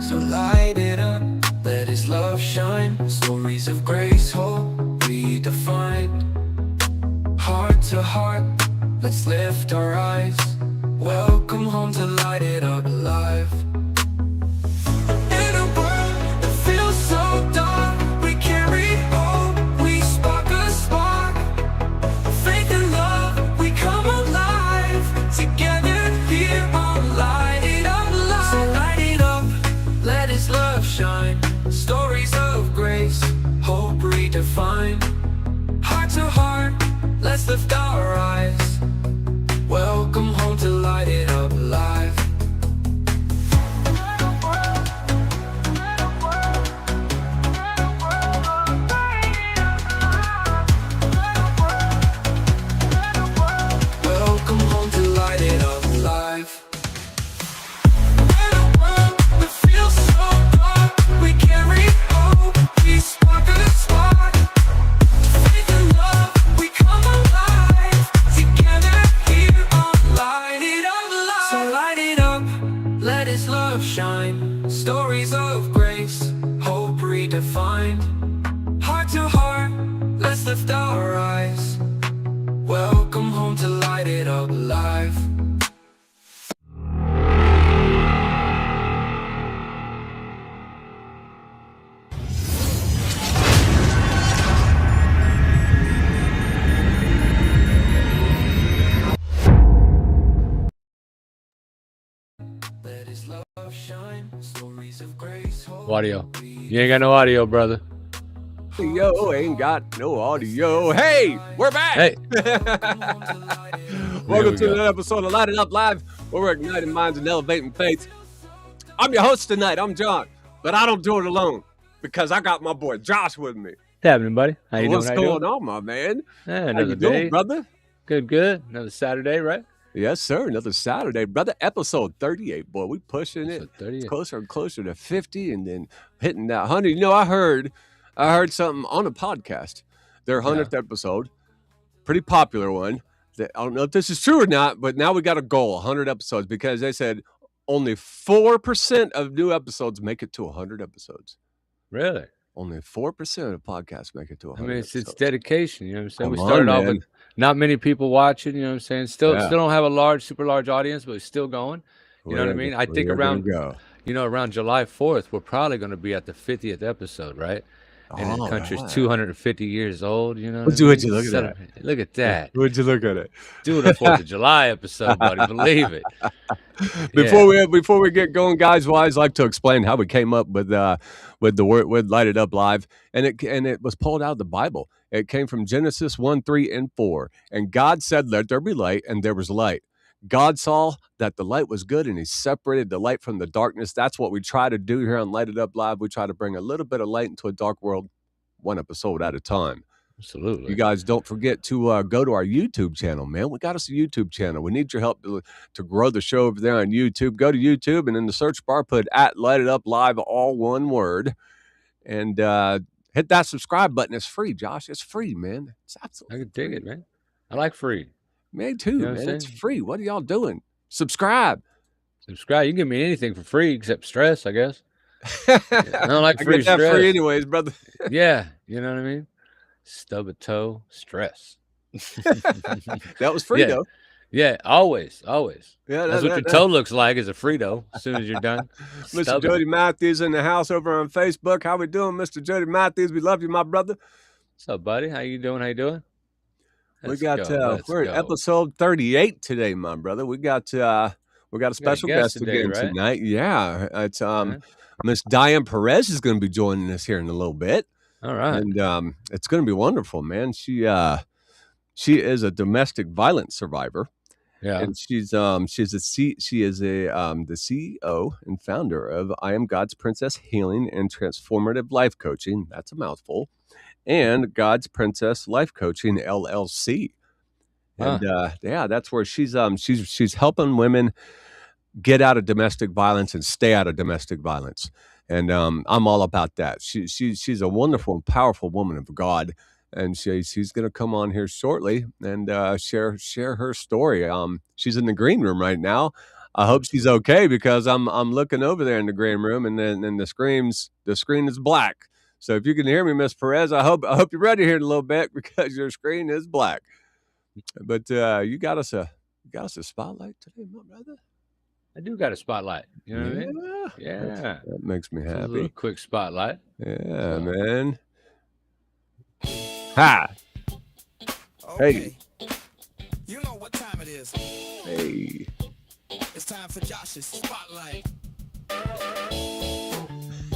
So light it up, let His love shine. Stories of grace, hope redefined. Heart to heart, let's lift our eyes. Welcome home to Light It Up Live. In a world that feels so dark, we carry hope, we spark a spark. Faith and love, we come alive. Together here on Light It Up Live. So light it up, let His love shine. Stories of grace, hope redefined. Heart to heart, let's lift our eyes. Welcome home to Light It Up Live. Welcome home to Light It Up Live. In a world that feels so dark, we carry hope, we spark a spark. Faith and love, we come alive. Together here on Light It Up Live. So light it up, let His love shine. Stories of grace, hope redefined. Heart to heart, let's lift our eyes. Welcome home to Light It Up Live. Let His love shine. Stories of grace, hope. Audio. You ain't got no audio, brother. Yo, ain't got no audio. Hey, we're back. Hey. Welcome we to go. another episode of Light It Up Live, where we're igniting minds and elevating faith. I'm your host tonight. I'm John, but I don't do it alone because I got my boy Josh with me. What's happening, buddy? How you What's doing? How you going doing? on, my man? Yeah, How another you day. doing, brother? Good. Another Saturday, right? Yes, sir. Another Saturday, brother. Episode 38, boy. We pushing it. Episode 38. It's closer and closer to 50, and then hitting that 100. You know, I heard something on a podcast. Their 100th episode, pretty popular one. I don't know if this is true or not, but now we got a goal, 100 episodes, because they said only 4% of new episodes make it to 100 episodes. Really? Only 4% of podcasts make it to 100 I mean, it's episodes. dedication. You know what I'm saying? We Come started on, off man. with not many people watching. You know what I'm saying? Still Yeah. don't have a super large audience, but it's still going. You know what I mean? I think We're gonna around go. around July 4th, we're probably going to be at the 50th episode, right? And the All country's right. 250 years old. You know? Would what you- I would mean? you look at that? Celebrate- Look at that. Would you look at it? Doing a 4th of July episode, buddy. Believe it. Before we get going, guys, well, I always like to explain how we came up with the word with Light It Up Live, and it was pulled out of the Bible. It came from Genesis 1, 3, and 4. And God said, "Let there be light," and there was light. God saw that the light was good, and He separated the light from the darkness. That's what we try to do here on Light It Up Live. We try to bring a little bit of light into a dark world, one episode at a time. Absolutely. You guys don't forget to go to our YouTube channel, man. We got us a YouTube channel. We need your help to grow the show over there on YouTube. Go to YouTube and in the search bar, put at Light It Up Live, all one word. And hit that subscribe button. It's free, Josh. It's free, man. It's I absolutely can dig free. it, man. I like free. Me too, You know what I'm man. It's saying? free. What are y'all doing? Subscribe. Subscribe. You can give me anything for free except stress, I guess. I don't like I free get that stress. free anyways, brother. Yeah, you know what I mean? Stub a toe, stress. That was free, Yeah. though. Yeah, always. Yeah, That's what your toe looks like is a Frito as soon as you're done. Mr. Stub it. Jody Matthews in the house over on Facebook. How we doing, Mr. Jody Matthews? We love you, my brother. What's up, buddy? How you doing? We're at episode 38 today, my brother. We got a special guest today, again right? tonight. Yeah, it's Okay. Miss Diane Perez is going to be joining us here in a little bit, All right. and it's going to be wonderful, man. She is a domestic violence survivor, Yeah. and she is the CEO and founder of I Am God's Princess Healing and Transformative Life Coaching. That's a mouthful. And God's Princess Life Coaching LLC, and that's where she's helping women get out of domestic violence and stay out of domestic violence, and I'm all about that. She's a wonderful and powerful woman of God, and she's going to come on here shortly and share her story. She's in the green room right now. I hope she's okay because I'm looking over there in the green room, and then the screen is black. So if you can hear me, Miss Perez, I hope you're ready here in a little bit because your screen is black. But you got us a spotlight today, my brother. I do got a spotlight. You know what I mean? Yeah. That makes me Just a little happy. quick spotlight. Yeah, So- man. Hi. Okay. You know what time it is. Hey. It's time for Josh's Spotlight.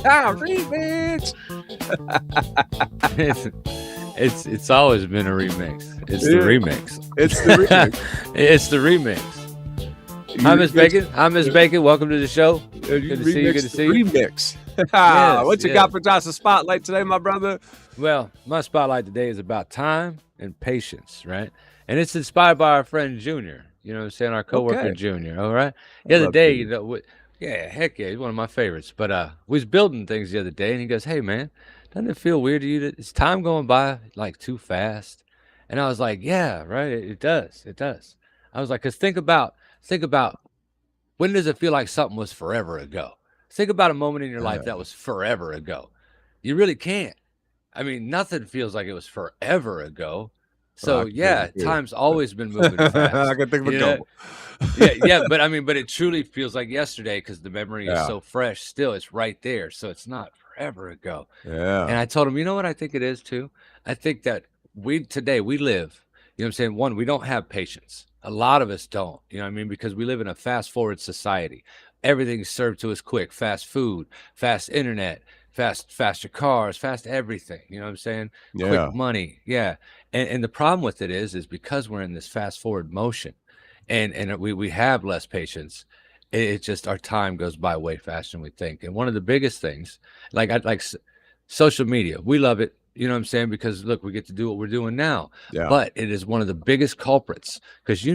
Remix. It's always been a remix. It's the Yeah. remix. It's the remix. It's the remix. Hi, Miss Bacon. Hi, Miss Bacon. Welcome to the show. Good to see you, good to see you. Remix. Yes, What you yes. got for Josh's Spotlight today, my brother? Well, my spotlight today is about time and patience, right? And it's inspired by our friend Junior. You know what I'm saying? Our coworker Okay. Junior. All right. I The other love day, Junior. you know, yeah, heck yeah, he's one of my favorites. But we was building things the other day, and he goes, "Hey man, doesn't it feel weird to you that it's time going by like too fast?" And I was like, "Yeah, right. It does. It does." I was like, "Cause think about when does it feel like something was forever ago? Think about a moment in your life that was forever ago. You really can't. I mean, nothing feels like it was forever ago. So I can yeah, think of two. time's always been moving fast. I can think of a You know? couple. yeah, but I mean, but it truly feels like yesterday because the memory is Yeah. so fresh. Still, it's right there, so it's not forever ago. Yeah. And I told him, you know what I think it is too. I think that today we live. You know what I'm saying? One, we don't have patience. A lot of us don't. You know what I mean? Because we live in a fast forward society. Everything's served to us quick. Fast food, fast internet, faster cars, fast everything. You know what I'm saying? Yeah. Quick money. Yeah. And the problem with it is because we're in this fast forward motion and we have less patience, it just our time goes by way faster than we think. And one of the biggest things, social media, we love it. You know what I'm saying? Because look, we get to do what we're doing now. Yeah. But it is one of the biggest culprits because you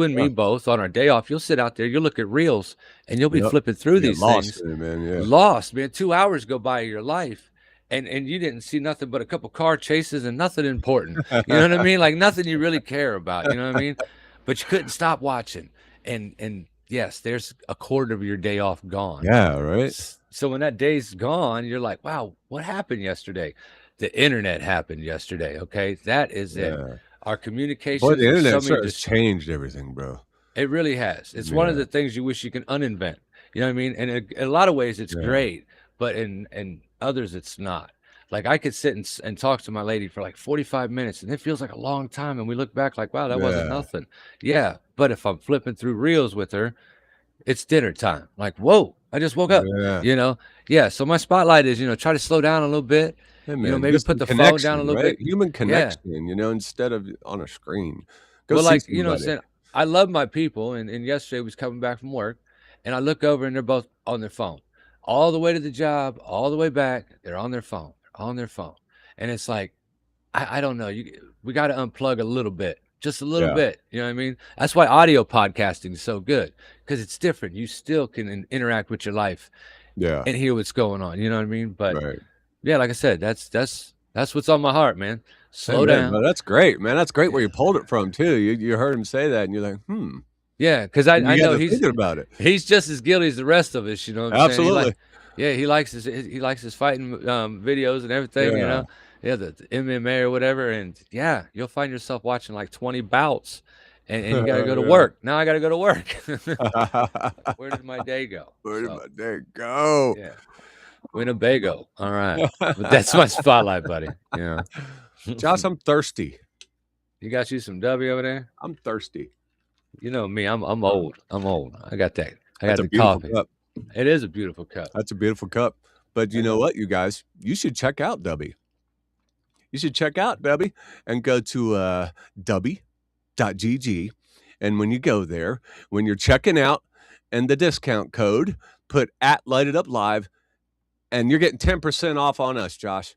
and me Yeah. both on our day off, you'll sit out there, you'll look at reels, and you'll be Yep. flipping through You get these lost things. in it, man. Yeah. Lost, man. 2 hours go by of your life, and you didn't see nothing but a couple car chases and nothing important. You know what I mean? Like nothing you really care about. You know what I mean? But you couldn't stop watching, and yes, there's a quarter of your day off gone. Yeah. Right. So when that day's gone, you're like, wow, what happened yesterday? The internet happened yesterday. Okay, that is it. Yeah. Our communication. Boy, the internet has changed everything, bro. It really has. It's one of Yeah. the things you wish you can uninvent. You know what I mean? And in a lot of ways, it's Yeah. great, but in others, it's not. Like I could sit and talk to my lady for like 45 minutes, and it feels like a long time. And we look back like, wow, that wasn't Yeah. nothing. Yeah, but if I'm flipping through reels with her, it's dinner time. Like, whoa, I just woke up. Yeah. You know? Yeah. So my spotlight is, try to slow down a little bit. Hey, know, man, maybe get put some the phone down a connection, little right? bit. Human connection, instead of on a screen. Go Well, see like, you know what I'm somebody. saying? I love my people. And yesterday was coming back from work and I look over and they're both on their phone all the way to the job, all the way back. They're on their phone, And it's like, I don't know. We got to unplug a little bit, just a little Yeah. bit. You know what I mean? That's why audio podcasting is so good because it's different. You still can interact with your life Yeah. and hear what's going on. You know what I mean? But Right. yeah, like I said, that's what's on my heart, man. Hey, Slow man, down. well, that's great, man. That's great where you pulled it from too. You heard him say that, and you're like, Yeah, because I You got know to thinking about it. he's just as guilty as the rest of us. You know what I'm saying? Absolutely. He likes his fighting videos and everything. You Yeah. know, the MMA or whatever. And yeah, you'll find yourself watching like 20 bouts, and you got to go to Yeah. work. Now I got to go to work. Where did my day go? Where did So, my day go? yeah, Winnebago. All right, but that's my spotlight, buddy. Yeah, Josh, I'm thirsty. you got you some W over there. I'm thirsty. You know me. I'm old. I'm old. I got that. I got That's a the beautiful coffee. cup. It is a beautiful cup. That's a beautiful cup. But you know what, you guys? You should check out Dubby. You should check out Dubby and go to dubby.gg. And when you go there, when you're checking out and the discount code, put @LightItUpLive, and you're getting 10% off on us, Josh.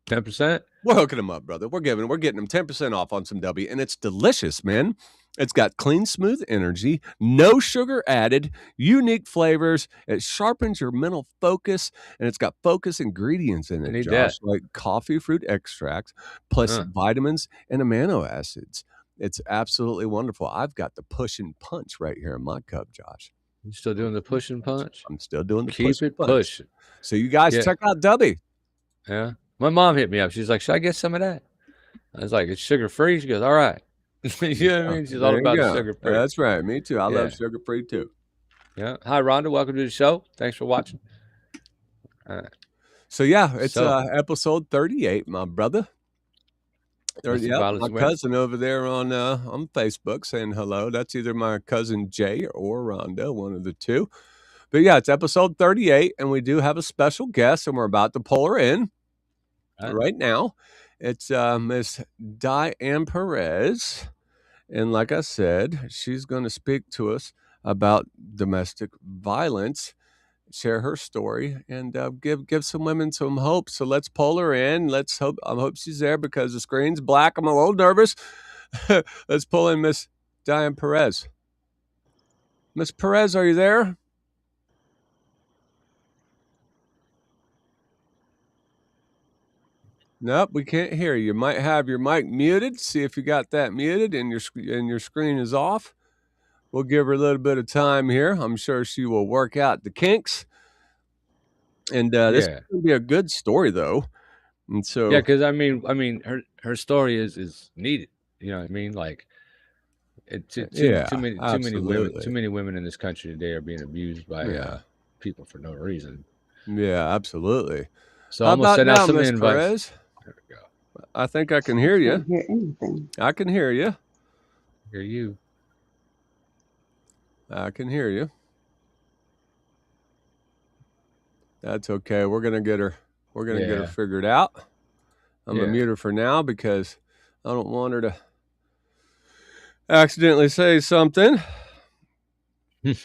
10%. We're hooking them up, brother. We're getting them 10% off on some Dubby, and it's delicious, man. It's got clean, smooth energy, no sugar added, unique flavors. It sharpens your mental focus, and it's got focus ingredients in I it, need Josh, like coffee fruit extracts, plus Huh. vitamins and amino acids. It's absolutely wonderful. I've got the push and punch right here in my cup, Josh. You still doing the push and punch? I'm still doing the push Keep and it punch. pushing. So you guys Yeah. check out Dubby. Yeah. My mom hit me up. She's like, "Should I get some of that?" I was like, "It's sugar free." She goes, "All right." You know what I mean? She's all There you about the go. sugar free. That's right. Me too. I love Yeah. sugar free too. Yeah. Hi, Rhonda. Welcome to the show. Thanks for watching. All right. So yeah, it's So- episode 38, my brother. Domestic Yeah, violence my awareness. cousin over there on Facebook saying hello. That's either my cousin Jay or Rhonda, one of the two. But yeah, it's episode 38, and we do have a special guest, and we're about to pull her in right now. It's Miss Diane Perez, and like I said, she's going to speak to us about domestic violence, share her story, and give some women some hope. So let's pull her in. I hope she's there because the screen's black. I'm a little nervous. Let's pull in Miss Diane Perez. Miss Perez, are you there? Nope, we can't hear you. You might have your mic muted. See if you got that muted and your screen is off. We'll give her a little bit of time here. I'm sure she will work out the kinks. And this is going to be a good story, though. And so, yeah, because I mean, her story is needed. You know what I mean? Like, too many women in this country today are being abused by people for no reason. Yeah, absolutely. So I'm gonna send out some invites. Perez? There we go. I think I can hear you. I can't hear anything. I can hear you. Hear you. I can hear you. That's okay. We're gonna get her. We're gonna get her figured out. I'm gonna mute her for now because I don't want her to accidentally say something. Right,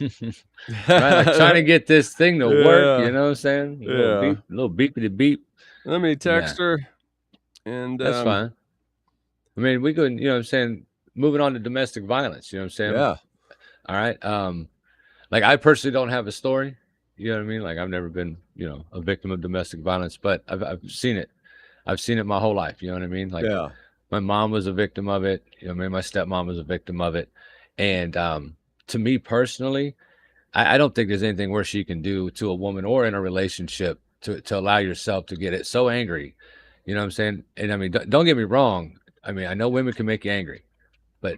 like trying to get this thing to work. You know what I'm saying? A little beepity beep. Let me text her. And that's fine. I mean, we could, you know what I'm saying, moving on to domestic violence, you know what I'm saying? Yeah. All right. Like I personally don't have a story, you know what I mean? Like I've never been, you know, a victim of domestic violence, but I've seen it. I've seen it my whole life, you know what I mean? Like my mom was a victim of it, you know what I mean? My stepmom was a victim of it. And to me personally, I don't think there's anything worse you can do to a woman or in a relationship to allow yourself to get it so angry. You know what I'm saying? And I mean, don't get me wrong. I mean, I know women can make you angry, but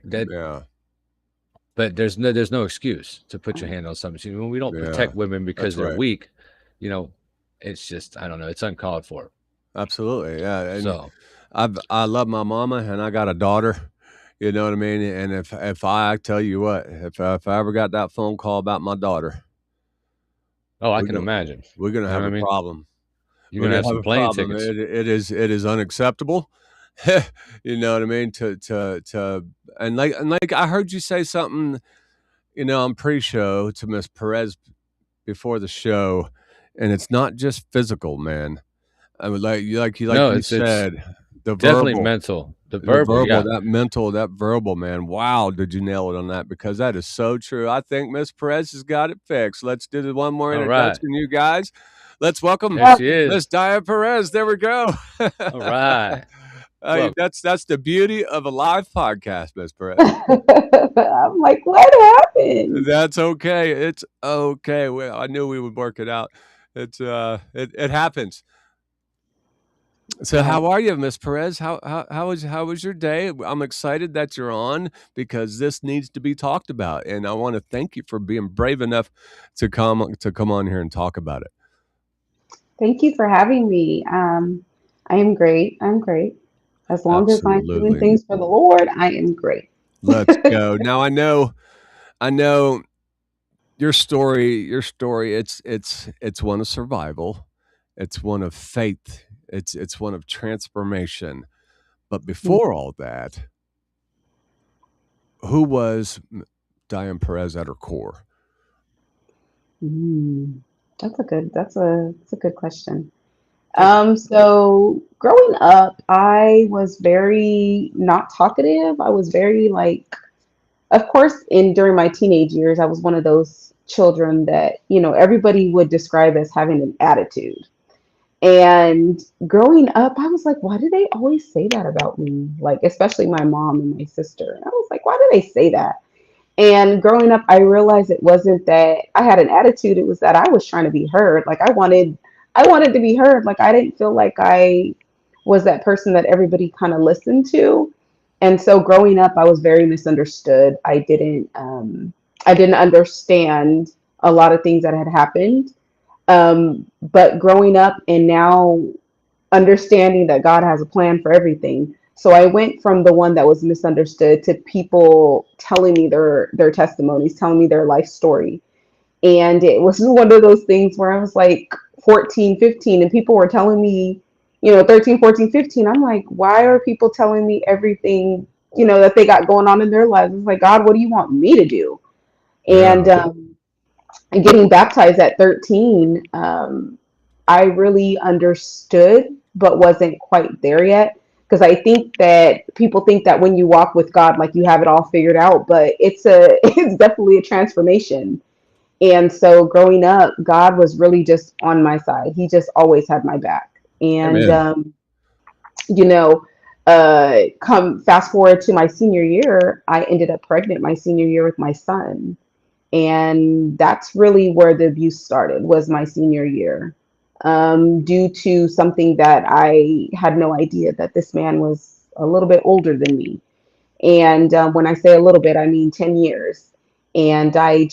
but there's no excuse to put your hand on something. When we don't protect women because they're weak, you know, it's just, I don't know, it's uncalled for. Absolutely. Yeah. And so I love my mama and I got a daughter, you know what I mean? And if I tell you what, if I ever got that phone call about my daughter. Oh, I can imagine. We're going to have a problem. You're gonna have some plane tickets. It is unacceptable. You know what I mean? And like I heard you say something, you know, on pre-show to Miss Perez before the show, and it's not just physical, man. I would you said, the definitely verbal, mental, the verbal, that verbal, man. Wow, did you nail it on that? Because that is so true. I think Miss Perez has got it fixed. Let's do one more introduction, you guys. Let's welcome Miss Diane Perez. There we go. All right. That's the beauty of a live podcast, Miss Perez. I'm like, what happened? That's okay. It's okay. Well, I knew we would work it out. It happens. So how are you, Miss Perez? How was your day? I'm excited that you're on because this needs to be talked about, and I want to thank you for being brave enough to come on here and talk about it. Thank you for having me. I am great. I'm great. As long as I'm doing things for the Lord, I am great. Let's go. Now I know your story. It's one of survival. It's one of faith. It's one of transformation. But before all that, who was Diane Perez at her core? That's a good question. So growing up, I was very not talkative. I was very of course, during my teenage years, I was one of those children that, you know, everybody would describe as having an attitude. And growing up, I was like, why do they always say that about me? Like, especially my mom and my sister. And I was like, why do they say that? And growing up, I realized it wasn't that I had an attitude. It was that I was trying to be heard. Like I wanted to be heard. Like I didn't feel like I was that person that everybody kind of listened to. And so growing up, I was very misunderstood. I didn't understand a lot of things that had happened. But growing up and now understanding that God has a plan for everything. So I went from the one that was misunderstood to people telling me their testimonies, telling me their life story. And it was one of those things where I was like 14, 15, and people were telling me, 13, 14, 15. I'm like, why are people telling me everything, that they got going on in their lives? It's like, God, what do you want me to do? Yeah. And getting baptized at 13, I really understood, but wasn't quite there yet. Because I think that people think that when you walk with God, like you have it all figured out, but it's definitely a transformation. And so growing up, God was really just on my side. He just always had my back. And Amen. you know, come fast forward to my senior year, I ended up pregnant my senior year with my son. And that's really where the abuse started, was my senior year, due to something that I had no idea, that this man was a little bit older than me. And when I say a little bit, I mean 10 years. And I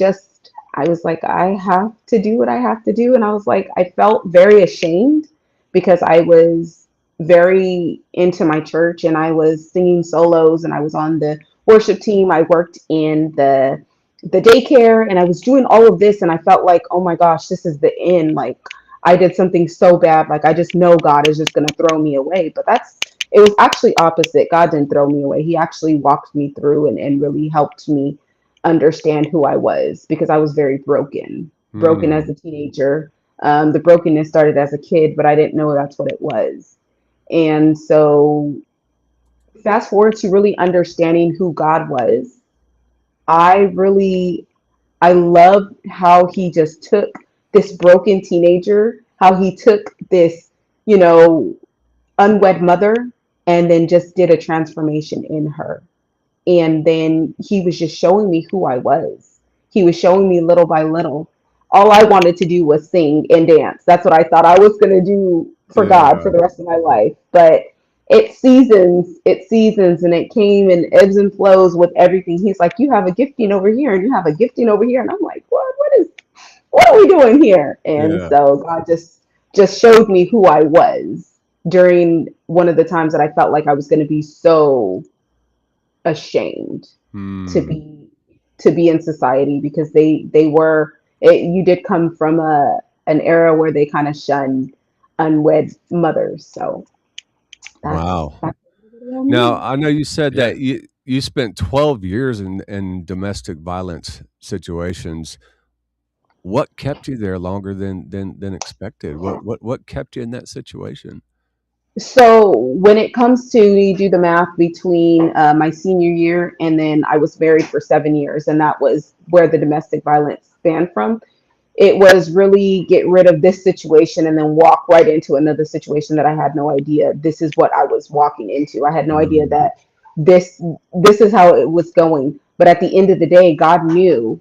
was like, I have to do what I have to do. And I was like, I felt very ashamed because I was very into my church and I was singing solos and I was on the worship team. I worked in the daycare and I was doing all of this. And I felt like, oh my gosh, this is the end. Like I did something so bad. Like I just know God is just going to throw me away. But it was actually opposite. God didn't throw me away. He actually walked me through and really helped me understand who I was, because I was very broken as Mm. a teenager. The brokenness started as a kid, but I didn't know that's what it was. And so fast forward to really understanding who God was, I really, I loved how he just took this broken teenager, how he took this, you know, unwed mother, and then just did a transformation in her. And then he was just showing me who I was. He was showing me little by little. All I wanted to do was sing and dance. That's what I thought I was going to do for God Yeah. for the rest of my life. But it seasons, and it came in ebbs and flows with everything. He's like, you have a gifting over here, and you have a gifting over here. And I'm like, what are we doing here? And Yeah. so God just showed me who I was during one of the times that I felt like I was going to be so ashamed to Mm. be in society, because you did come from an era where they kind of shunned unwed mothers. So Wow. that's what I Now, mean. I know you said Yeah. that you spent 12 years in domestic violence situations. What kept you there longer than expected? What kept you in that situation? So when it comes to, you do the math between my senior year and then I was married for 7 years, and that was where the domestic violence spanned from. It was really get rid of this situation and then walk right into another situation that I had no idea this is what I was walking into. I had no idea Mm. that this this is how it was going. But at the end of the day, God knew,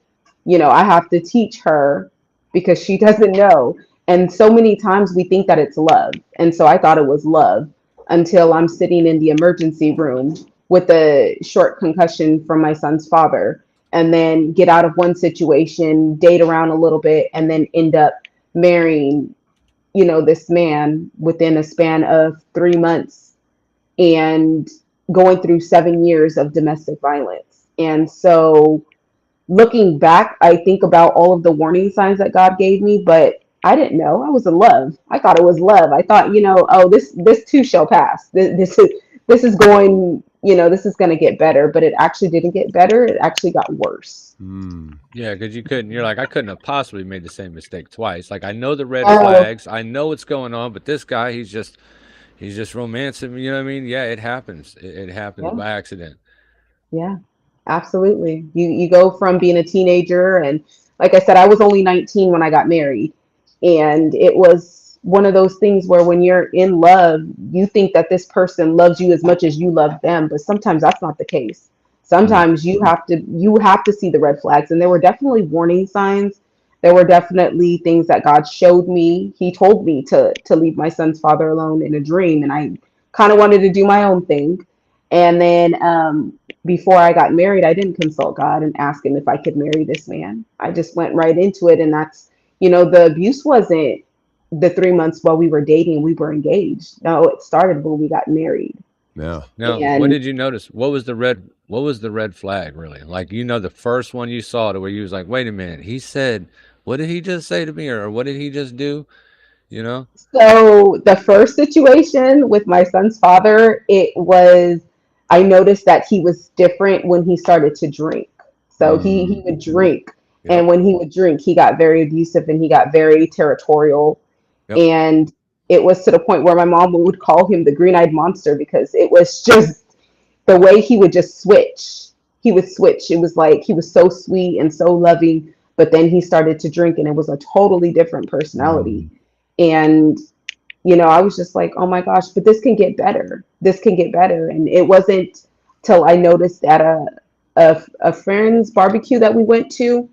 I have to teach her because she doesn't know. And so many times we think that it's love. And so I thought it was love until I'm sitting in the emergency room with a short concussion from my son's father, and then get out of one situation, date around a little bit, and then end up marrying, this man within a span of 3 months, and going through 7 years of domestic violence. And so looking back, I think about all of the warning signs that God gave me, but I didn't know I was in love. I thought it was love. I thought, oh, this too shall pass. This is going, this is going to get better, but it actually didn't get better. It actually got worse. Mm. Yeah, because you're like, I couldn't have possibly made the same mistake twice. Like, I know the red Oh, flags, I know what's going on, but this guy, he's just romancing me. You know what I mean? Yeah, it happens. It happens yeah, by accident. yeah, absolutely. You go from being a teenager, and like I said, I was only 19 when I got married, and it was one of those things where when you're in love, you think that this person loves you as much as you love them, but sometimes that's not the case. Sometimes you have to see the red flags, and there were definitely warning signs. There were definitely things that God showed me. He told me to leave my son's father alone in a dream, and I kind of wanted to do my own thing. And then before I got married, I didn't consult God and ask him if I could marry this man. I just went right into it, and that's, the abuse wasn't the 3 months while we were dating, we were engaged. No, it started when we got married. Yeah. Now, what And did you notice? What was the red flag really? Like, the first one you saw to where you was like, wait a minute, he said, what did he just say to me? Or what did he just do? You know? so the first situation with my son's father, I noticed that he was different when he started to drink. So he would drink. Yep. And when he would drink, he got very abusive and he got very territorial. Yep. And it was to the point where my mom would call him the green-eyed monster because it was just the way he would just switch. He would switch. It was like he was so sweet and so loving, but then he started to drink and it was a totally different personality. And I was just like, oh my gosh, but this can get better. This can get better. And it wasn't till I noticed at a friend's barbecue that we went to,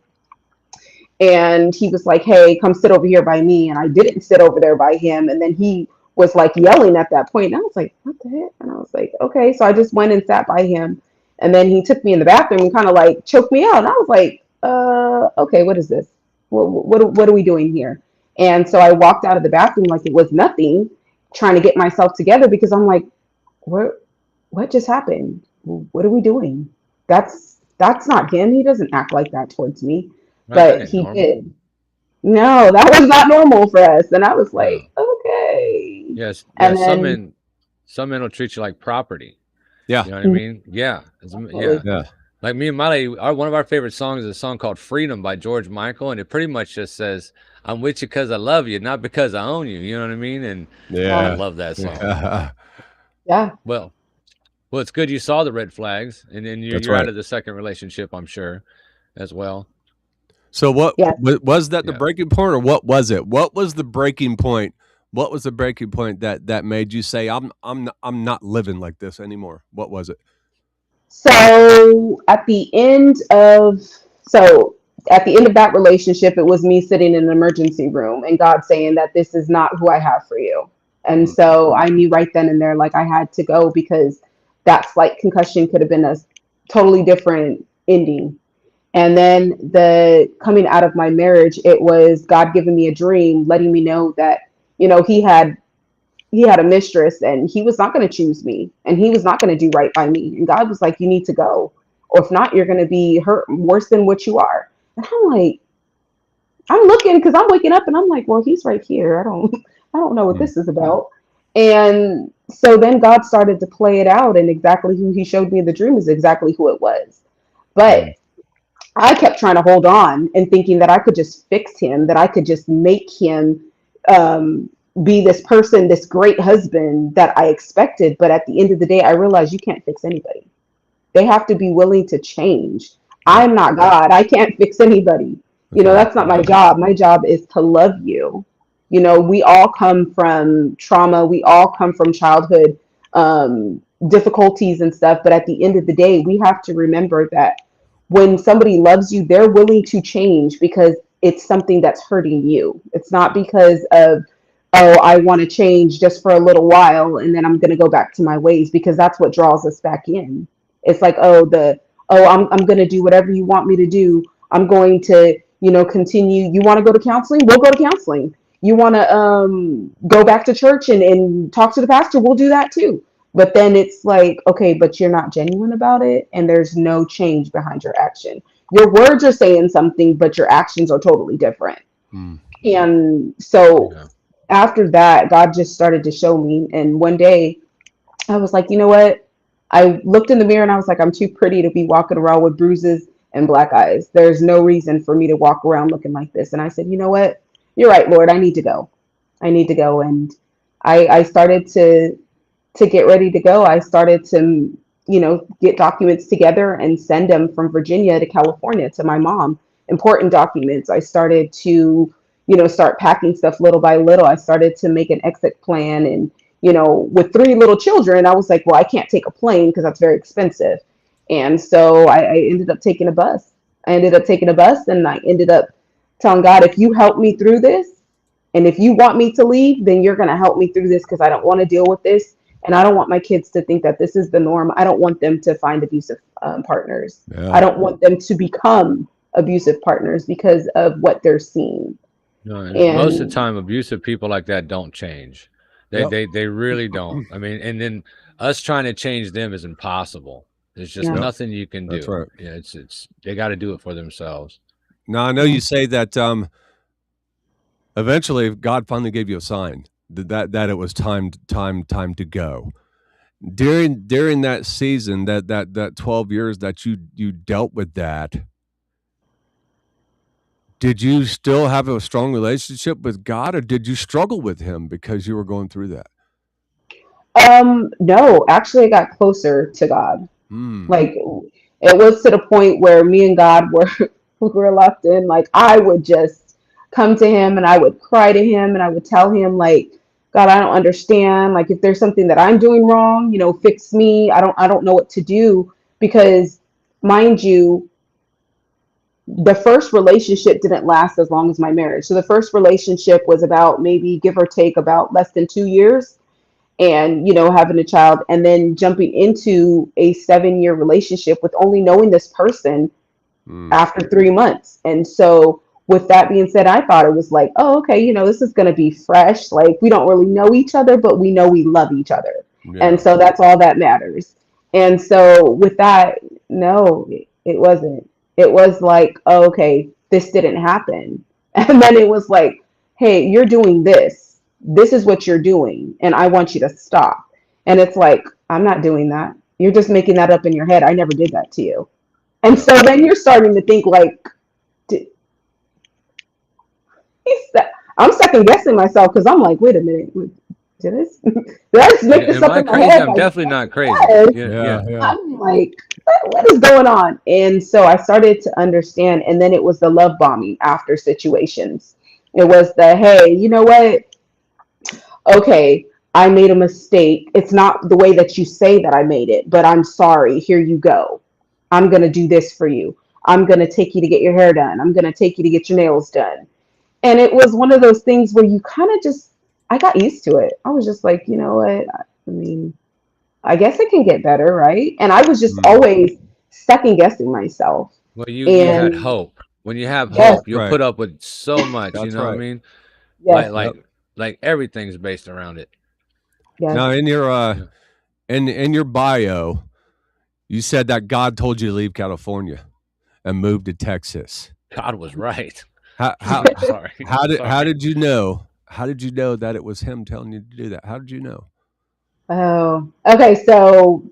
and he was like, hey, come sit over here by me. And I didn't sit over there by him. And then he was like yelling at that point. And I was like, what the heck? And I was like, okay. So I just went and sat by him. And then he took me in the bathroom and kind of like choked me out. And I was like, okay, what is this? What are we doing here? And so I walked out of the bathroom like it was nothing, trying to get myself together because I'm like, what just happened? What are we doing? That's not him. He doesn't act like that towards me. Right, But that ain't he normal. did. No, that was not normal for us. And I was like, No. okay. Yes. And Yeah. then Some men will treat you like property. Yeah. You know what I mean? Yeah. Absolutely. Yeah. Yeah. Like me and Miley, one of our favorite songs is a song called Freedom by George Michael. And it pretty much just says, I'm with you because I love you, not because I own you. You know what I mean? And I Yeah. love that song. Yeah. Well, it's good you saw the red flags, and then That's you're out right. of the second relationship, I'm sure, as well. So what Yeah. was that the Yeah. breaking point, or what was it? What was the breaking point? What was the breaking point that made you say I'm not living like this anymore? What was it? So at the end of that relationship, it was me sitting in an emergency room and God saying that this is not who I have for you. And so I knew right then and there, like I had to go because that slight concussion could have been a totally different ending. And then the coming out of my marriage, it was God giving me a dream, letting me know that, he had a mistress and he was not going to choose me and he was not going to do right by me. And God was like, you need to go, or if not, you're going to be hurt worse than what you are. And I'm like, I'm looking because I'm waking up and I'm like, well, he's right here. I don't know what this is about. And so then God started to play it out, and exactly who he showed me in the dream is exactly who it was. But I kept trying to hold on and thinking that I could just fix him, that I could just make him be this person, this great husband that I expected. But at the end of the day, I realized you can't fix anybody. They have to be willing to change. I'm not God. I can't fix anybody. That's not my job. My job is to love you. We all come from trauma. We all come from childhood difficulties and stuff. But at the end of the day, we have to remember that when somebody loves you, they're willing to change because it's something that's hurting you. It's not because of, oh, I want to change just for a little while and then I'm going to go back to my ways, because that's what draws us back in. It's like, I'm going to do whatever you want me to do. I'm going to, continue. You want to go to counseling? We'll go to counseling. You want to go back to church and talk to the pastor? We'll do that too. But then it's like, okay, but you're not genuine about it, and there's no change behind your action. Your words are saying something, but your actions are totally different. And so after that, God just started to show me. And one day I was like, you know what? I looked in the mirror and I was like, I'm too pretty to be walking around with bruises and black eyes. There's no reason for me to walk around looking like this. And I said, you know what? You're right, Lord. I need to go. And I started to get ready to go. I started to, get documents together and send them from Virginia to California to my mom. Important documents. I started to, start packing stuff little by little. I started to make an exit plan. And, with three little children, I was like, well, I can't take a plane because that's very expensive. And so I ended up taking a bus. And I ended up telling God, if you help me through this, and if you want me to leave, then you're going to help me through this because I don't want to deal with this. And I don't want my kids to think that this is the norm. I don't want them to find abusive partners. Yeah. I don't want them to become abusive partners because of what they're seeing. No, and most of the And time, abusive people like that don't change. They Yep. they really don't. I mean, and then us trying to change them is impossible. There's just yeah, Yep. nothing you can That's do. right. Yeah, it's they got to do it for themselves. Now I know yeah. you say that eventually God finally gave you a sign that it was time to go. During that season, that 12 years that you dealt with that, did you still have a strong relationship with God, or did you struggle with him because you were going through that? No, actually, I got closer to God. Hmm. Like it was to the point where me and God were we were locked in. Like I would just come to him and I would cry to him and I would tell him like, God, I don't understand. Like if there's something that I'm doing wrong, fix me. I don't know what to do because mind you, the first relationship didn't last as long as my marriage. So the first relationship was about maybe give or take about less than 2 years and having a child and then jumping into a 7-year relationship with only knowing this person Hmm. after 3 months. And so with that being said, I thought it was like, oh, okay, this is going to be fresh. Like we don't really know each other, but we know we love each other. Yeah. And so that's all that matters. And so with that, no, it wasn't. It was like, oh, okay, this didn't happen. And then it was like, hey, you're doing this. This is what you're doing. And I want you to stop. And it's like, I'm not doing that. You're just making that up in your head. I never did that to you. And so then you're starting to think like, did, I'm second guessing myself because I'm like, wait a minute, did this? Did I just make this Am up I in my crazy? head? I'm Like, definitely not crazy. yes. Yeah, Yeah. yeah. Yeah. I'm like, what is going on? And so I started to understand. And then it was the love bombing after situations. It was the, hey, you know what? Okay, I made a mistake. It's not the way that you say that I made it, but I'm sorry. Here you go. I'm going to do this for you. I'm going to take you to get your hair done. I'm going to take you to get your nails done. And it was one of those things where you kind of just, I got used to it. I was just like, you know what? I mean, I guess it can get better, right? And I was just Hmm. always second guessing myself. Well, you had And hope. When you have yes, hope, you'll Right. put up with so much. You That's know what I right. mean? yes, Like Yep. like everything's based around it. Now yes. in your Yeah. in your bio, you said that God told you to leave California and move to Texas. God was right. How Sorry. how Sorry. did you know? How did you know that it was him telling you to do that? How did you know? Oh, okay. So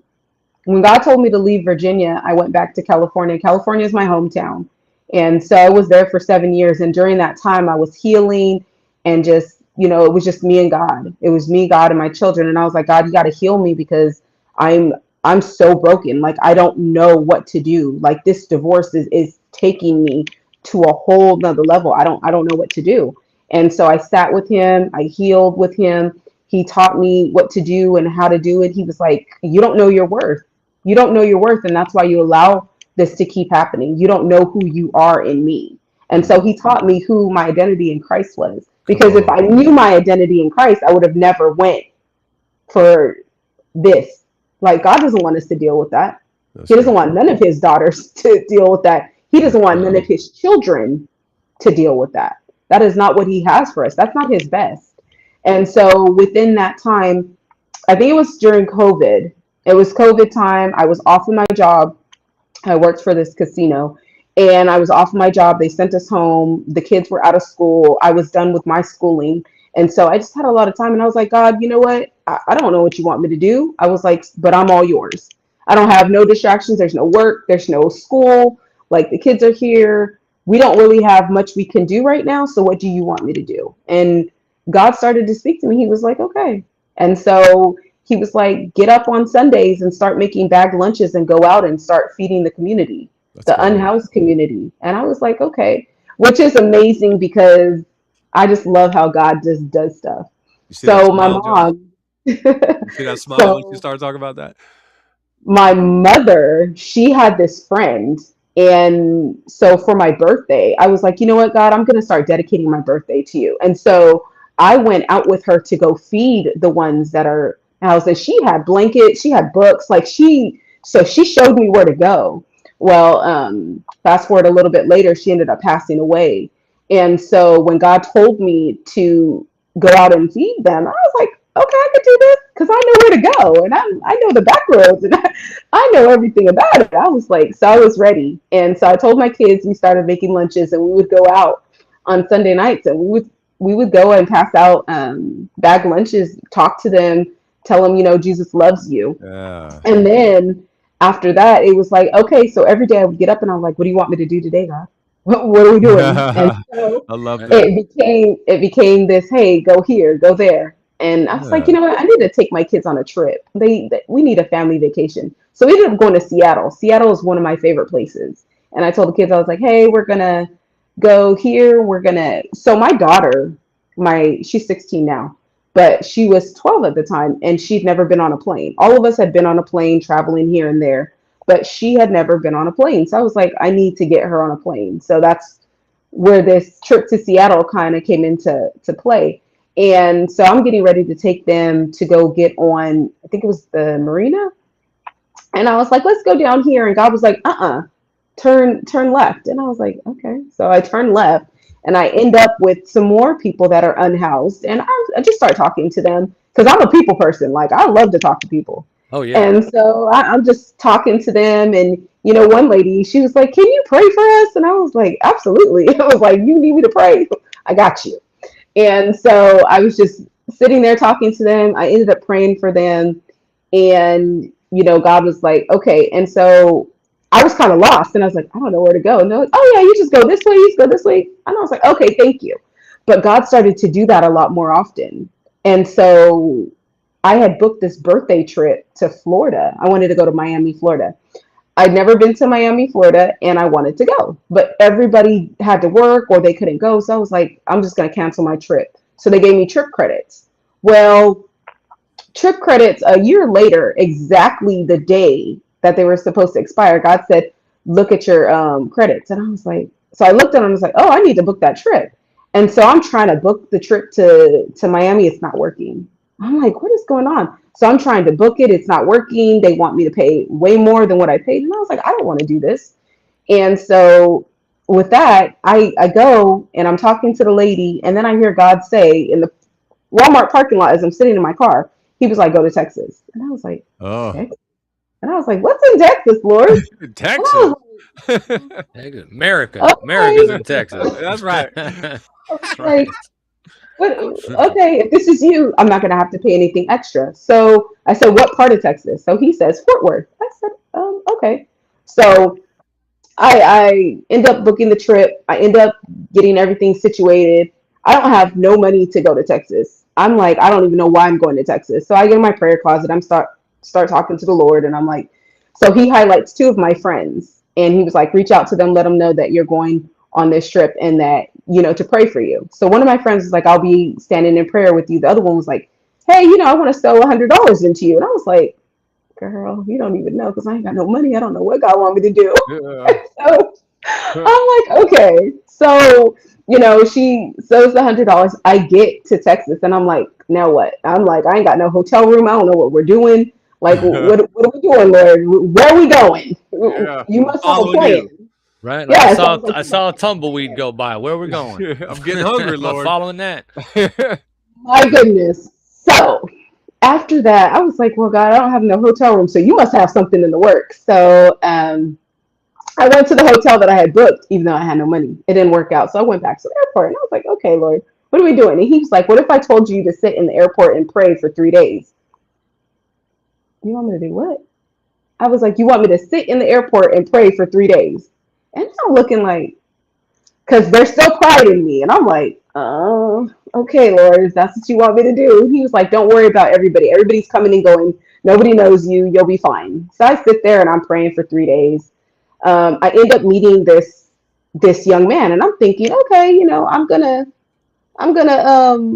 when God told me to leave Virginia, I went back to California. California is my hometown. And so I was there for 7 years. And during that time, I was healing and just, it was just me and God. It was me, God, and my children. And I was like, God, you got to heal me because I'm I'm so broken. Like I don't know what to do. Like this divorce is taking me to a whole nother level. I don't know what to do. And so I sat with him, I healed with him. He taught me what to do and how to do it. He was like, you don't know your worth. You don't know your worth, and that's why you allow this to keep happening. You don't know who you are in me. And so he taught me who my identity in Christ was. Come Because if I on. knew my identity in Christ, I would have never went for this. Like God doesn't want us to deal with that. That's He doesn't good. want none of his daughters to deal with that. He doesn't want none of No. his children to deal with that. That is not what he has for us. That's not his best. And so within that time, I think it was during COVID. It was COVID time. I was off of my job. I worked for this casino and I was off my job. They sent us home. The kids were out of school. I was done with my schooling. And so I just had a lot of time and I was like, God, you know what? I don't know what you want me to do. I was like, but I'm all yours. I don't have no distractions. There's no work. There's no school. Like the kids are here. We don't really have much we can do right now. So what do you want me to do? And God started to speak to me. He was like, okay. And so he was like, get up on Sundays and start making bag lunches and go out and start feeding the community, That's the good. unhoused community. And I was like, okay, which is amazing because I just love how God just does stuff. You see that So my smile, Josh? mom, You see that smile when she so started talking about that? my mother, she had this friend. And so for my birthday, I was like, you know what, God, I'm going to start dedicating my birthday to you. And so I went out with her to go feed the ones that are housed. And she had blankets, she had books, so she showed me where to go. Well, fast forward a little bit later, she ended up passing away. And so when God told me to go out and feed them, I was like, okay, I could do this because I know where to go and I know the back roads and I know everything about it. I was like, so I was ready. And so I told my kids we started making lunches and we would go out on Sunday nights and we would go and pass out bag lunches, talk to them, tell them, Jesus loves you. Yeah. And then after that, it was like, okay, so every day I would get up and I was like, what do you want me to do today, God? What are we doing? And so I love Right. that. it became this, hey, go here, go there. And I was like, Yeah. you know what? I need to take my kids on a trip. We need a family vacation. So we ended up going to Seattle. Seattle is one of my favorite places. And I told the kids, I was like, hey, we're gonna go here. So my daughter, she's 16 now, but she was 12 at the time and she'd never been on a plane. All of us had been on a plane traveling here and there, but she had never been on a plane. So I was like, I need to get her on a plane. So that's where this trip to Seattle kind of came into play. And so I'm getting ready to take them to go get on, I think it was the marina. And I was like, let's go down here. And God was like, turn left. And I was like, okay. So I turned left and I end up with some more people that are unhoused. And I just start talking to them because I'm a people person. Like, I love to talk to people. Oh yeah. And so I'm just talking to them. And, one lady, she was like, can you pray for us? And I was like, absolutely. I was like, you need me to pray? I got you. And so I was just sitting there talking to them. I ended up praying for them. And, God was like, okay. And so I was kind of lost. And I was like, I don't know where to go. And they're like, oh, yeah, you just go this way. You just go this way. And I was like, okay, thank you. But God started to do that a lot more often. And so I had booked this birthday trip to Florida. I wanted to go to Miami, Florida. I'd never been to Miami, Florida, and I wanted to go, but everybody had to work or they couldn't go. So I was like, I'm just going to cancel my trip. So they gave me trip credits. Well, trip credits a year later, exactly the day that they were supposed to expire, God said, look at your credits. And I was like, so I looked at them and was like, oh, I need to book that trip. And so I'm trying to book the trip to Miami. It's not working. I'm like, what is going on? So I'm trying to book it. It's not working. They want me to pay way more than what I paid. And I was like, I don't want to do this. And so with that, I go and I'm talking to the lady. And then I hear God say in the Walmart parking lot as I'm sitting in my car, he was like, go to Texas. And I was like, Oh, Texas? And I was like, what's in Texas, Lord? And I Texas. was America. Okay. America's in Texas. That's right. like, but, okay, if this is you, I'm not going to have to pay anything extra. So I said, what part of Texas? So he says, Fort Worth. I said, okay. So I end up booking the trip. I end up getting everything situated. I don't have no money to go to Texas. I'm like, I don't even know why I'm going to Texas. So I get in my prayer closet. I'm start talking to the Lord. And I'm like, so he highlights two of my friends. And he was like, reach out to them, let them know that you're going on this trip and that, to pray for you. So one of my friends was like, I'll be standing in prayer with you. The other one was like, hey, I want to sew $100 into you. And I was like, girl, you don't even know because I ain't got no money. I don't know what God want me to do. Yeah. So I'm like, okay. So, she sews the $100. I get to Texas and I'm like, now what? I'm like, I ain't got no hotel room. I don't know what we're doing. Like, what are we doing, Lord? Where are we going? Yeah. You must have a Following plan. you. Right? Like Yes, I saw a tumbleweed go by. Where are we going? I'm getting hungry, Am I Lord. following that? My goodness. So after that, I was like, well, God, I don't have no hotel room. So you must have something in the works. So I went to the hotel that I had booked, even though I had no money. It didn't work out. So I went back to the airport and I was like, okay, Lord, what are we doing? And he was like, what if I told you to sit in the airport and pray for 3 days? You want me to do what? I was like, you want me to sit in the airport and pray for 3 days? And I'm looking like, because there's still pride in me. And I'm like, oh, okay, Lord, if that's what you want me to do. He was like, don't worry about everybody. Everybody's coming and going. Nobody knows you. You'll be fine. So I sit there and I'm praying for 3 days. I end up meeting this young man. And I'm thinking, okay, I'm going to I'm gonna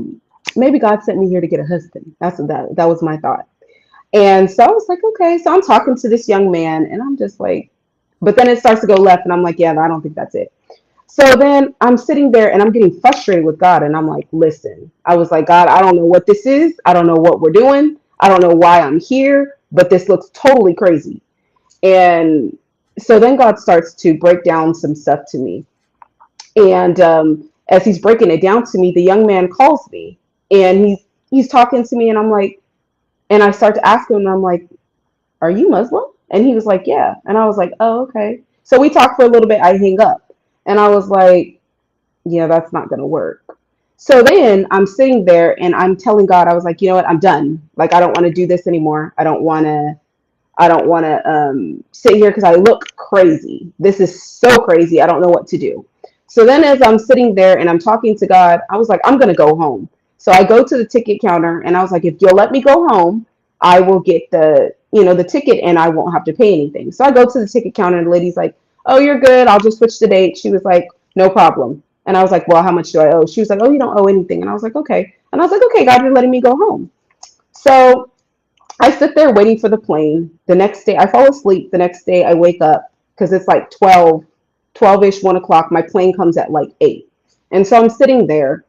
maybe God sent me here to get a husband. That's what that was my thought. And so I was like, okay. So I'm talking to this young man, and I'm just like, but then it starts to go left, and I'm like, yeah, I don't think that's it. So then I'm sitting there and I'm getting frustrated with God, and I'm like, listen, I was like, God, I don't know what this is. I don't know what we're doing. I don't know why I'm here, but this looks totally crazy. And so then God starts to break down some stuff to me. And as he's breaking it down to me, the young man calls me, and he's talking to me, and I'm like, and I start to ask him, and I'm like, are you Muslim? And he was like, yeah. And I was like, oh, okay. So we talked for a little bit. I hang up, and I was like, yeah, that's not going to work. So then I'm sitting there and I'm telling God, I was like, you know what? I'm done. Like, I don't want to do this anymore. I don't want to sit here because I look crazy. This is so crazy. I don't know what to do. So then as I'm sitting there and I'm talking to God, I was like, I'm going to go home. So I go to the ticket counter and I was like, if you'll let me go home, I will get the ticket and I won't have to pay anything. So I go to the ticket counter and the lady's like, oh, you're good. I'll just switch the date. She was like, no problem. And I was like, well, how much do I owe? She was like, oh, you don't owe anything. And I was like, okay. And I was like, okay, God, you're letting me go home. So I sit there waiting for the plane. The next day, I fall asleep. The next day, I wake up because it's like 12-ish, 1 o'clock. My plane comes at like 8. And so I'm sitting there.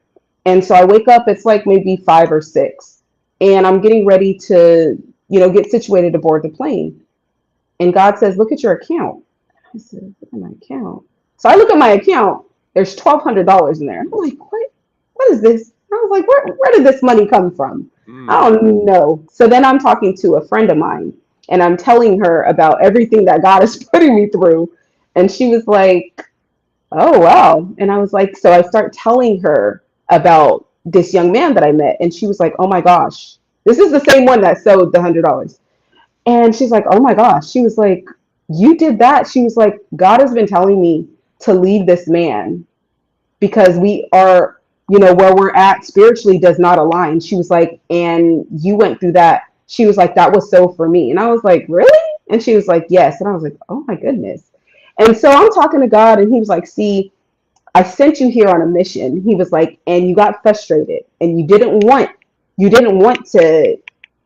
And so I wake up, it's like maybe 5 or 6. And I'm getting ready to, get situated to board the plane. And God says, look at your account. I said, look at my account. So I look at my account. There's $1,200 in there. I'm like, what? What is this? I was like, where did this money come from? I don't know. So then I'm talking to a friend of mine and I'm telling her about everything that God is putting me through. And she was like, oh, wow. And I was like, so I start telling her about this young man that I met. And she was like, oh my gosh, this is the same one that sold the $100. And she's like, oh my gosh. She was like, you did that. She was like, God has been telling me to leave this man because we are, where we're at spiritually does not align. She was like, and you went through that. She was like, that was so for me. And I was like, really? And she was like, yes. And I was like, oh my goodness. And so I'm talking to God and he was like, see, I sent you here on a mission. He was like, and you got frustrated and you didn't want to,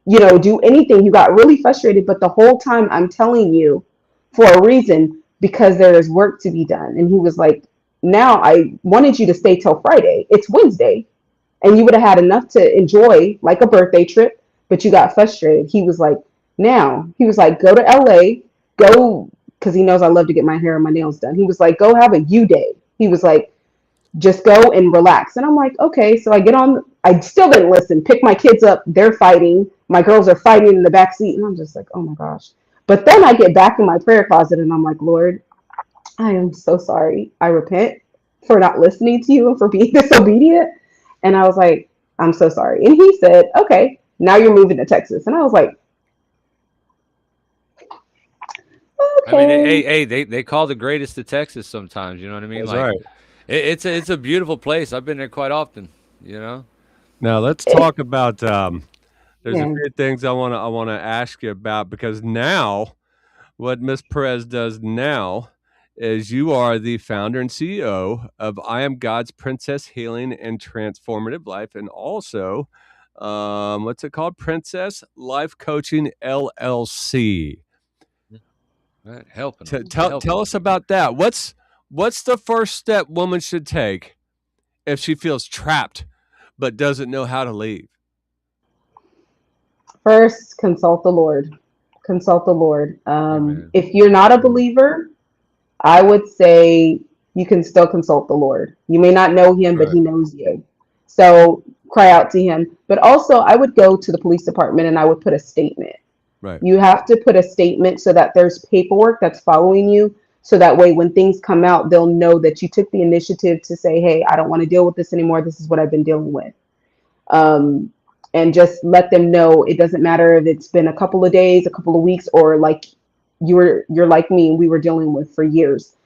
do anything. You got really frustrated. But the whole time I'm telling you for a reason, because there is work to be done. And he was like, now I wanted you to stay till Friday. It's Wednesday. And you would have had enough to enjoy like a birthday trip, but you got frustrated. He was like, go to LA, go, because he knows I love to get my hair and my nails done. He was like, go have a you day. He was like, just go and relax. And I'm like, okay. So I get on, I still didn't listen, pick my kids up. They're fighting. My girls are fighting in the back seat. And I'm just like, oh my gosh. But then I get back in my prayer closet and I'm like, Lord, I am so sorry. I repent for not listening to you and for being disobedient. And I was like, I'm so sorry. And he said, okay, now you're moving to Texas. And I was like, I mean, okay. hey, they call the greatest of Texas sometimes. You know what I mean? That's Like, right. it's a beautiful place. I've been there quite often. You know. Now let's talk about. There's a Yeah. few things I want to ask you about because now, what Miss Perez does now is you are the founder and CEO of I Am God's Princess Healing and Transformative Life, and also, what's it called? Princess Life Coaching LLC. Right, helping T- them. tell us about that. What's the first step woman should take if she feels trapped but doesn't know how to leave? First, consult the Lord. Consult the Lord. Amen. If you're not a believer, I would say you can still consult the Lord. You may not know him, but Right. he knows you. So cry out to him. But also, I would go to the police department and I would put a statement. Right. You have to put a statement so that there's paperwork that's following you. So that way, when things come out, they'll know that you took the initiative to say, hey, I don't want to deal with this anymore. This is what I've been dealing with. Um, and just let them know it doesn't matter if it's been a couple of days, a couple of weeks, or like you're like me and we were dealing with for years.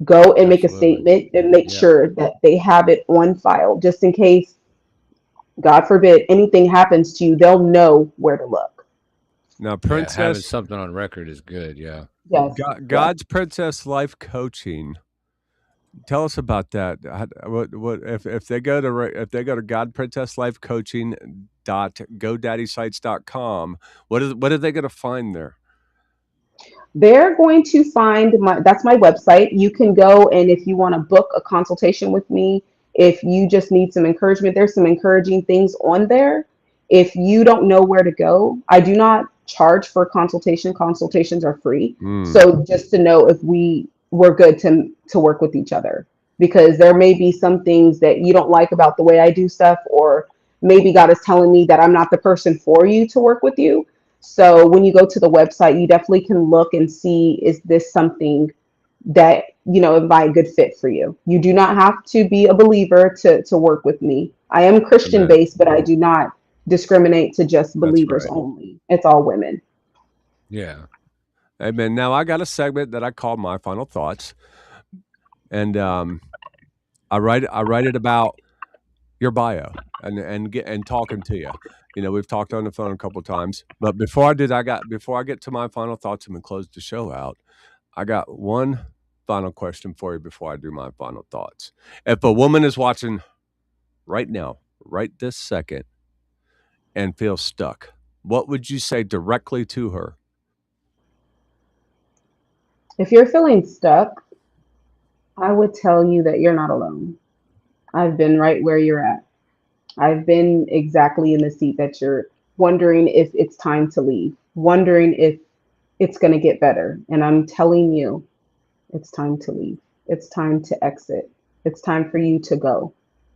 Go and make a Absolutely. statement and make Yeah. sure that they have it on file just in case, God forbid, anything happens to you, they'll know where to look. Now, Yeah, having Princess something on record is good. Yeah. Yes. Yes. God's Princess Life Coaching. Tell us about that. What if they go to God Princess Life Coaching .godaddysite.com, what are they going to find there? They're going to find that's my website. You can go, and if you want to book a consultation with me, if you just need some encouragement, there's some encouraging things on there. If you don't know where to go, I do not charge for consultation. Consultations are free. So just to know if we're good to work with each other, because there may be some things that you don't like about the way I do stuff, or maybe God is telling me that I'm not the person for you to work with you. So when you go to the website, you definitely can look and see, is this something that, it might be a good fit for you. You do not have to be a believer to work with me. I am Christian Amen. based, but I do not discriminate to just That's believers right. only. It's all women. Yeah. Amen. Now I got a segment that I call My Final Thoughts, and I write it about your bio and talking to you. We've talked on the phone a couple of times, but before I get to my final thoughts and we close the show out, I got one final question for you before I do my final thoughts. If a woman is watching right now, right this second, and feels stuck, what would you say directly to her? If you're feeling stuck, I would tell you that you're not alone. I've been right where you're at. I've been exactly in the seat that you're wondering if it's time to leave, wondering if it's going to get better. And I'm telling you, it's time to leave. It's time to exit. It's time for you to go,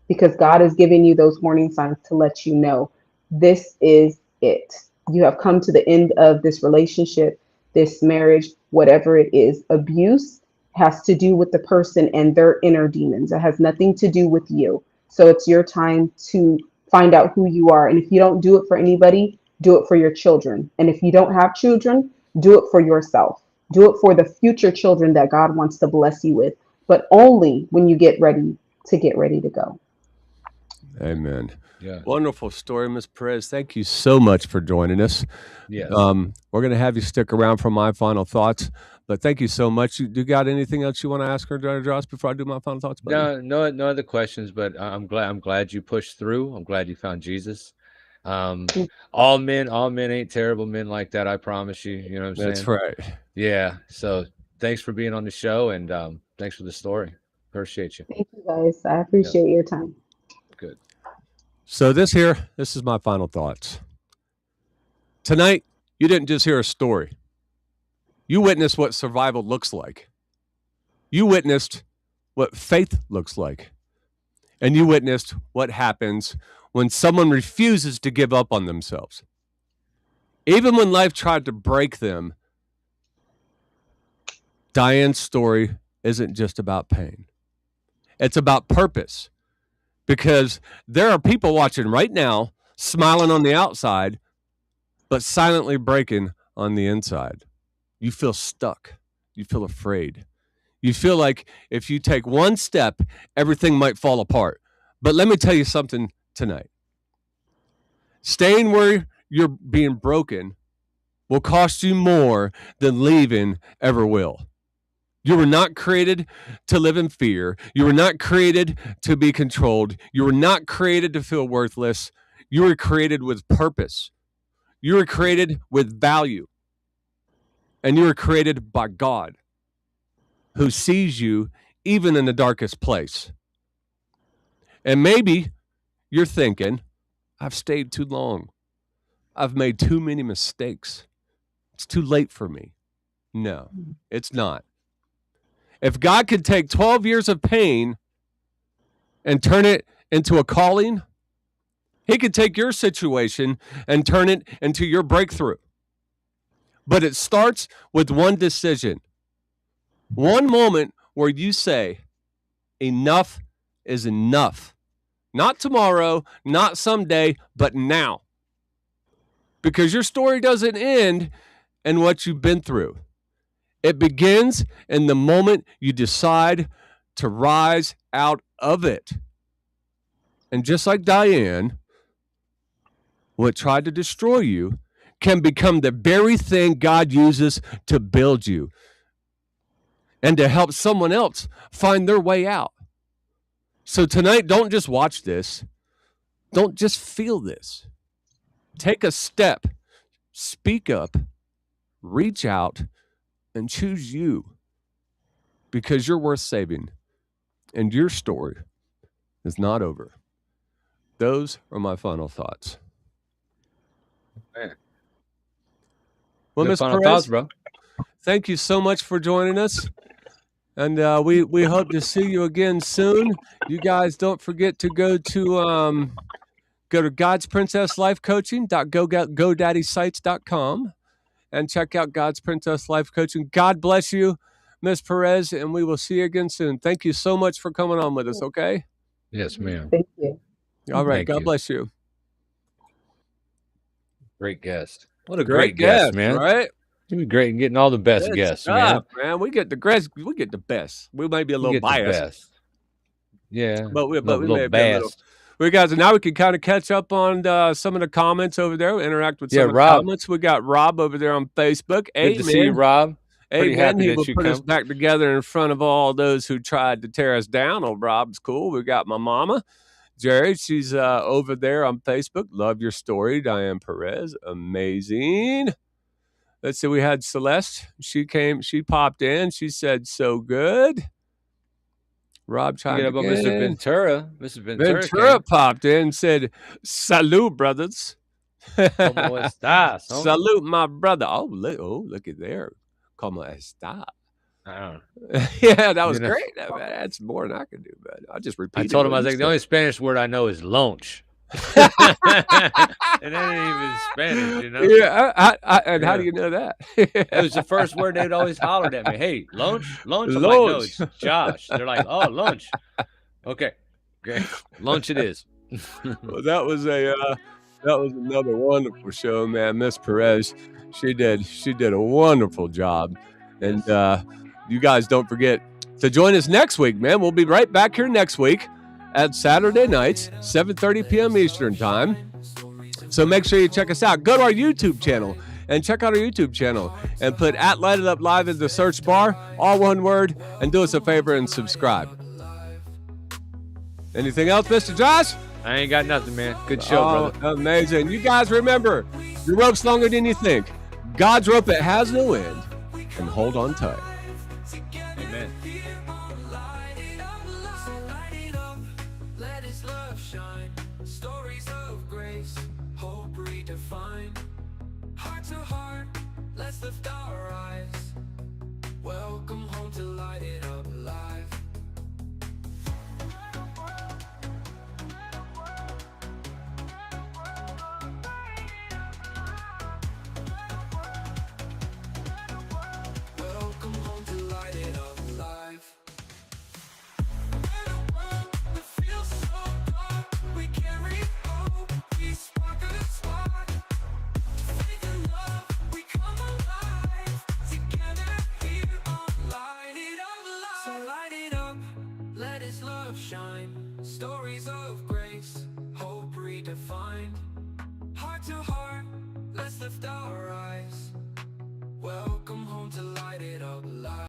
because God is giving you those warning signs to let you know this is it. You have come to the end of this relationship, this marriage, whatever it is. Abuse has to do with the person and their inner demons. It has nothing to do with you. So it's your time to find out who you are. And if you don't do it for anybody, do it for your children. And if you don't have children, do it for yourself. Do it for the future children that God wants to bless you with, but only when you get ready to go. Amen. Yeah. Wonderful story, Ms. Perez. Thank you so much for joining us. Yes. We're going to have you stick around for my final thoughts, but thank you so much. You got anything else you want to ask her, Josh, before I do my final thoughts? Buddy? No other questions, but I'm glad you pushed through. I'm glad you found Jesus. All men ain't terrible men like that. I promise you. You know what I'm saying? That's right. Yeah. So thanks for being on the show, and thanks for the story. Appreciate you. Thank you guys. I appreciate your time. Good. So this is my final thoughts. Tonight, you didn't just hear a story. You witnessed what survival looks like. You witnessed what faith looks like. And you witnessed what happens when someone refuses to give up on themselves. Even when life tried to break them, Diane's story isn't just about pain. It's about purpose. Because there are people watching right now, smiling on the outside, but silently breaking on the inside. You feel stuck. You feel afraid. You feel like if you take one step, everything might fall apart. But let me tell you something tonight. Staying where you're being broken will cost you more than leaving ever will. You were not created to live in fear. You were not created to be controlled. You were not created to feel worthless. You were created with purpose. You were created with value. And you were created by God, who sees you even in the darkest place. And maybe you're thinking, I've stayed too long. I've made too many mistakes. It's too late for me. No, it's not. If God could take 12 years of pain and turn it into a calling, He could take your situation and turn it into your breakthrough. But it starts with one decision. One moment where you say, enough is enough. Not tomorrow, not someday, but now. Because your story doesn't end in what you've been through. It begins in the moment you decide to rise out of it. And just like Diane, what tried to destroy you can become the very thing God uses to build you. and to help someone else find their way out. So tonight, don't just watch this. Don't just feel this. Take a step, speak up, reach out, and choose you, because you're worth saving and your story is not over. Those are my final thoughts. Man. Well, Good Mr. final Perez, thoughts, bro. thank you so much for joining us. And we hope to see you again soon. You guys don't forget to go to God's Princess Life Coaching.GoDaddySites.com and check out God's Princess Life Coaching. God bless you, Miss Perez, and we will see you again soon. Thank you so much for coming on with us, okay? Yes, ma'am. Thank you. All right. Thank God you. bless you. Great guest. What a great guest, man. Right? You'd be great in getting all the best Good guests, stuff, man. We get the best. We get the best. We might be a We little get the biased, best. Yeah. but we little may be a little. biased. We guys, now we can kind of catch up on some of the comments over there. Interact with some Yeah, of the Rob. comments. We got Rob over there on Facebook. Good to see you, Amen. Rob. Pretty Amen. happy He that will you put us come. back together in front of all those who tried to tear us down. Oh, Rob's cool. We got my mama, Jerry. She's over there on Facebook. Love your story, Diane Perez. Amazing. Let's see. We had Celeste. She popped in. She said, so good. Rob You chimed get up on Mr. in. Ventura. Mr. Ventura. Ventura popped in and said, salute, brothers. ¿Cómo estás, homie? Salute, my brother. Look at there. Como está. I don't know. Yeah, that was You know- great. That's more than I could do, but I just I repeated. told him, I what was you like, the only Spanish word I know is lunch. said. And that ain't even Spanish, you know? Yeah, and how Yeah. do you know that? It was the first word they'd always hollered at me. Hey, lunch? Lunch? I'm like, no, Lunch. it's Josh. They're like, oh, lunch. Okay, great. Lunch it is. Well, that was another wonderful show, man. Miss Perez, she did a wonderful job, and you guys don't forget to join us next week, man. We'll be right back here next week at Saturday nights, 7:30 p.m. Eastern time. So make sure you check us out. Go to our YouTube channel and check out our YouTube channel and put @Light It Up Live in the search bar, all one word, and do us a favor and subscribe. Anything else, Mr. Josh? I ain't got nothing, man. Good show, brother. Amazing. You guys remember, your rope's longer than you think. God's rope, it has no end. And hold on tight. Amen. Light it up, let His love shine. Stories of grace, hope redefined. Heart to heart, let's lift our eyes. Welcome home to Light It Up Live. Welcome home to Light It Up Live. It feels so dark. We carry hope. We spark a spark. Faith and love, we come alive. Together here on Light It Up Live. So light it up, let His love shine. Stories of grace, hope redefined. Heart to heart, let's lift our eyes. Welcome home to Light It Up Live.